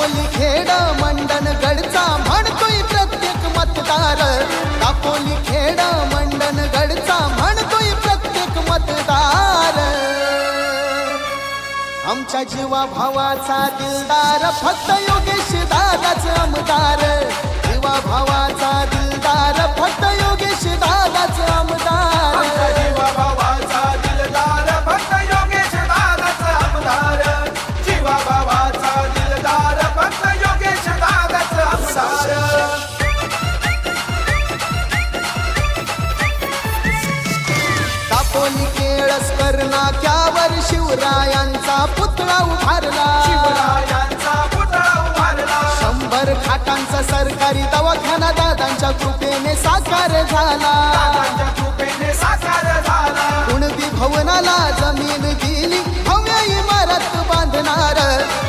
दापोली खेड मंडणगडचा म्हणतोय प्रत्येक मतदार, दापोली खेड मंडणगडचा म्हणतोय प्रत्येक मतदार। आमच्या जीवा भावाचा दिलदार फक्त योगेश दादाच आमदार, जीवा भावाचा दिलदार फक्त योगेश दादाच आमदार। आमच्या जीवा भावाचा दिलदार फक्त योगेश दादाच आमदार, जीवा भावाचा दिलदार फक्त योगेश दादाच आमदार। दापोली केळसकर नाक्यावर शिवरायांचा पुतळा उभारला, शिवरायांचा पुतळा उभारला। 100 खाटांचा सरकारी दवाखाना दादांच्या कृपेने साकार झाला। दादांच्या